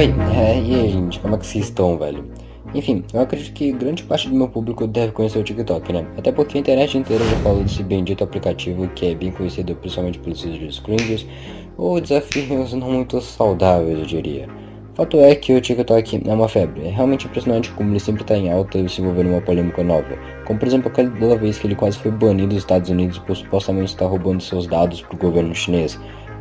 Oi, e aí gente, como é que vocês estão, velho? Enfim, eu acredito que grande parte do meu público deve conhecer o TikTok, né? Até porque a internet inteira já falou desse bendito aplicativo que é bem conhecido principalmente pelos vídeos cringes ou desafios não muito saudáveis, eu diria. Fato é que o TikTok é uma febre, é realmente impressionante como ele sempre está em alta e se envolvendo em uma polêmica nova. Como por exemplo aquela vez que ele quase foi banido dos Estados Unidos por supostamente estar roubando seus dados pro governo chinês,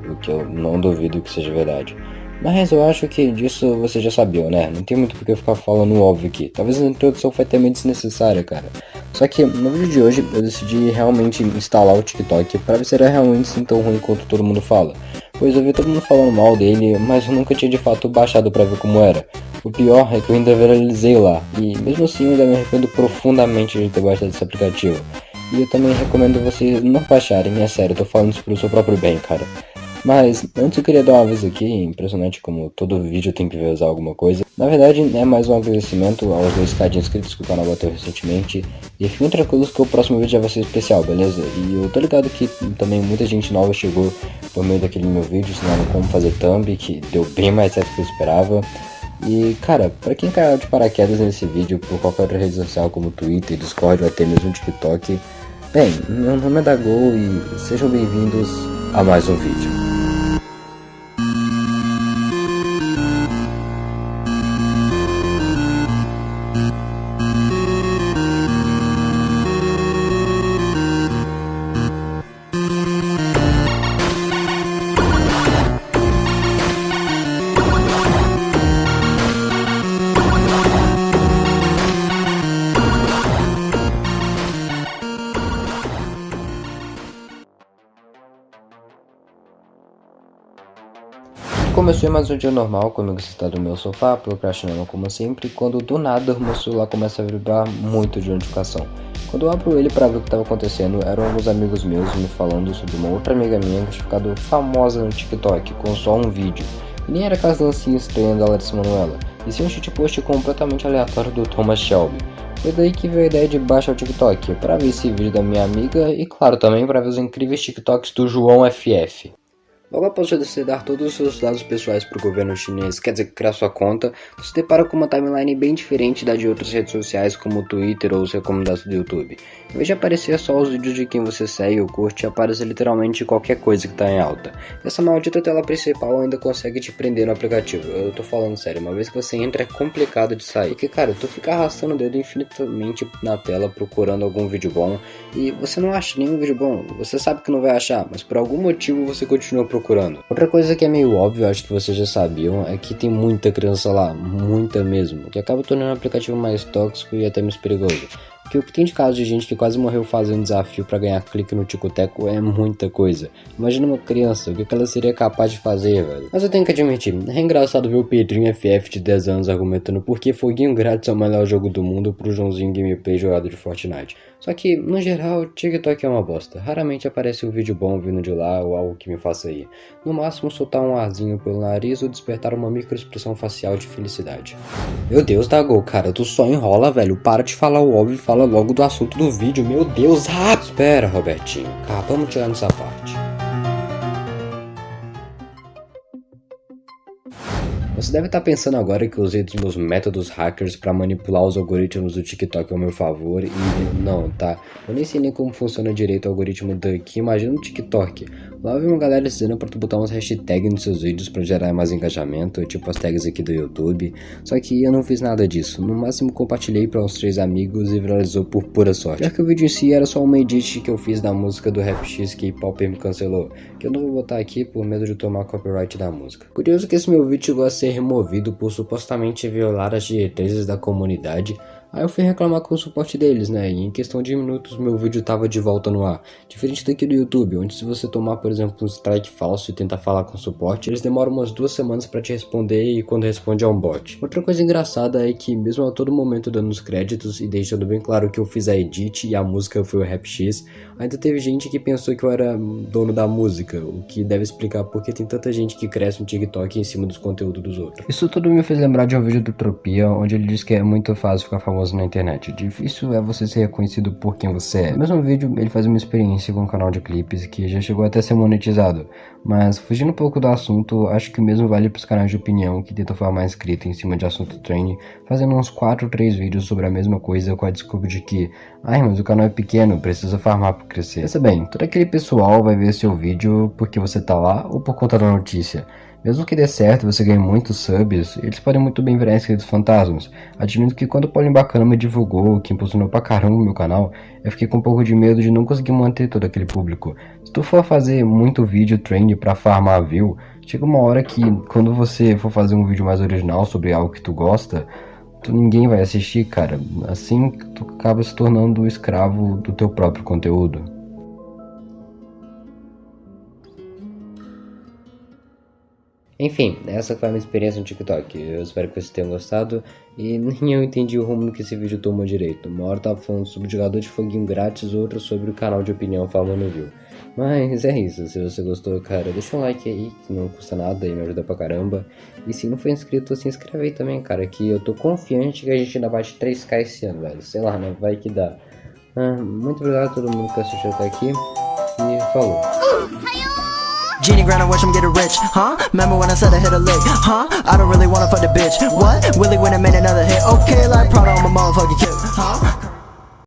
o que eu não duvido que seja verdade. Mas eu acho que disso você já sabia, né? Não tem muito porque eu ficar falando óbvio aqui. Talvez a introdução foi até meio desnecessária, cara. Só que no vídeo de hoje eu decidi realmente instalar o TikTok pra ver se era realmente assim tão ruim quanto todo mundo fala. Pois eu vi todo mundo falando mal dele, mas eu nunca tinha de fato baixado pra ver como era. O pior é que eu ainda viralizei lá, e mesmo assim eu ainda me arrependo profundamente de ter baixado esse aplicativo. E eu também recomendo vocês não baixarem, é sério, eu tô falando isso pro seu próprio bem, cara. Mas antes eu queria dar uma vez aqui, impressionante como todo vídeo tem que usar alguma coisa. Na verdade é mais um agradecimento aos 2k de inscritos que o canal bateu recentemente. E fiquem tranquilos que o próximo vídeo já vai ser especial, beleza? E eu tô ligado que também muita gente nova chegou por meio daquele meu vídeo ensinando como fazer thumb, que deu bem mais certo do que eu esperava. E cara, pra quem caiu de paraquedas nesse vídeo por qualquer outra rede social como Twitter, Discord ou até mesmo TikTok, bem, meu nome é Dago e sejam bem-vindos a mais um vídeo. Comecei mais um dia normal, comigo sentado no meu sofá, procrastinando como sempre, quando do nada o meu celular começa a vibrar muito de notificação. Quando eu abro ele para ver o que estava acontecendo, eram alguns amigos meus me falando sobre uma outra amiga minha que tinha ficado famosa no TikTok com só um vídeo. E nem era aquela dancinha estranha da Larissa Manoela, e sim um shitpost completamente aleatório do Thomas Shelby. Foi daí que veio a ideia de baixar o TikTok, para ver esse vídeo da minha amiga e claro também para ver os incríveis TikToks do João FF. Logo após você dar todos os seus dados pessoais para o governo chinês, quer dizer, criar sua conta, você se depara com uma timeline bem diferente da de outras redes sociais como o Twitter ou os recomendados do YouTube. Em vez de aparecer só os vídeos de quem você segue ou curte, aparece literalmente qualquer coisa que está em alta. Essa maldita tela principal ainda consegue te prender no aplicativo, eu tô falando sério, uma vez que você entra é complicado de sair. Porque cara, tu fica arrastando o dedo infinitamente na tela procurando algum vídeo bom e você não acha nenhum vídeo bom, você sabe que não vai achar, mas por algum motivo você continua procurando. Outra coisa que é meio óbvio, acho que vocês já sabiam, é que tem muita criança lá, muita mesmo, que acaba tornando o aplicativo mais tóxico e até mais perigoso. Porque o que tem de caso de gente que quase morreu fazendo desafio para ganhar clique no tico-teco é muita coisa. Imagina uma criança, o que ela seria capaz de fazer, velho. Mas eu tenho que admitir, é engraçado ver o Pedrinho FF de 10 anos argumentando por que Foguinho Grátis é o melhor jogo do mundo pro Joãozinho Gameplay jogado de Fortnite. Só que, no geral, o TikTok é uma bosta. Raramente aparece um vídeo bom vindo de lá ou algo que me faça ir. No máximo, soltar um arzinho pelo nariz ou despertar uma microexpressão facial de felicidade. Meu Deus, Dago, cara, tu só enrola, velho. Para de falar o óbvio e fala logo do assunto do vídeo. Meu Deus, Espera, Robertinho. Vamos tirar nessa parte. Você deve estar pensando agora que eu usei dos meus métodos hackers para manipular os algoritmos do TikTok ao meu favor e não, tá? Eu nem sei nem como funciona direito o algoritmo daqui, imagina o TikTok. Lá eu vi uma galera dizendo para tu botar umas hashtags nos seus vídeos para gerar mais engajamento, tipo as tags aqui do YouTube, só que eu não fiz nada disso, no máximo compartilhei para uns 3 amigos e viralizou por pura sorte. Já que o vídeo em si era só uma edit que eu fiz da música do Rap X que Pauper me cancelou, que eu não vou botar aqui por medo de tomar copyright da música. Curioso que esse meu vídeo chegou a ser removido por supostamente violar as diretrizes da comunidade. Aí eu fui reclamar com o suporte deles, né, e em questão de minutos meu vídeo tava de volta no ar. Diferente daqui do YouTube, onde se você tomar, por exemplo, um strike falso e tentar falar com o suporte, eles demoram umas 2 semanas pra te responder e quando responde é um bot. Outra coisa engraçada é que mesmo a todo momento dando os créditos e deixando bem claro que eu fiz a edit e a música foi o Rap X, ainda teve gente que pensou que eu era dono da música, o que deve explicar porque tem tanta gente que cresce no TikTok em cima dos conteúdos dos outros. Isso tudo me fez lembrar de um vídeo do Tropia, onde ele diz que é muito fácil ficar famoso famoso na internet. Difícil é você ser reconhecido por quem você é. No mesmo vídeo, ele faz uma experiência com um canal de clipes que já chegou até a ser monetizado. Mas, fugindo um pouco do assunto, acho que o mesmo vale para os canais de opinião que tentam formar inscrito em cima de assunto trend, fazendo uns 4 ou 3 vídeos sobre a mesma coisa com a desculpa de que mas o canal é pequeno, precisa farmar para crescer. Pensa bem, todo aquele pessoal vai ver seu vídeo porque você tá lá ou por conta da notícia. Mesmo que dê certo e você ganhe muitos subs, eles podem muito bem virar inscritos fantasmas. Admito que quando o Paulinho Bacana me divulgou, que impulsionou pra caramba o meu canal, eu fiquei com um pouco de medo de não conseguir manter todo aquele público. Se tu for fazer muito vídeo trend pra farmar view, chega uma hora que quando você for fazer um vídeo mais original sobre algo que tu gosta, ninguém vai assistir, cara. Assim tu acaba se tornando escravo do teu próprio conteúdo. Enfim, essa foi a minha experiência no TikTok. Eu espero que vocês tenham gostado. E nem eu entendi o rumo que esse vídeo tomou direito. Uma hora eu tava falando sobre o jogador de foguinho grátis, outra sobre o canal de opinião falando view. Mas é isso, se você gostou, cara, deixa um like aí, que não custa nada e me ajuda pra caramba. E se não for inscrito, se inscreve aí também, cara, que eu tô confiante que a gente ainda bate 3k esse ano, velho. Sei lá, né? Vai que dá. Muito obrigado a todo mundo que assistiu até aqui. E falou. Genie grind, I watch him get rich, huh? Remember when I said I hit a lick, huh? I don't really wanna fuck the bitch, what? Willie when I made another hit, okay, like Prada on my motherfucking kid, huh?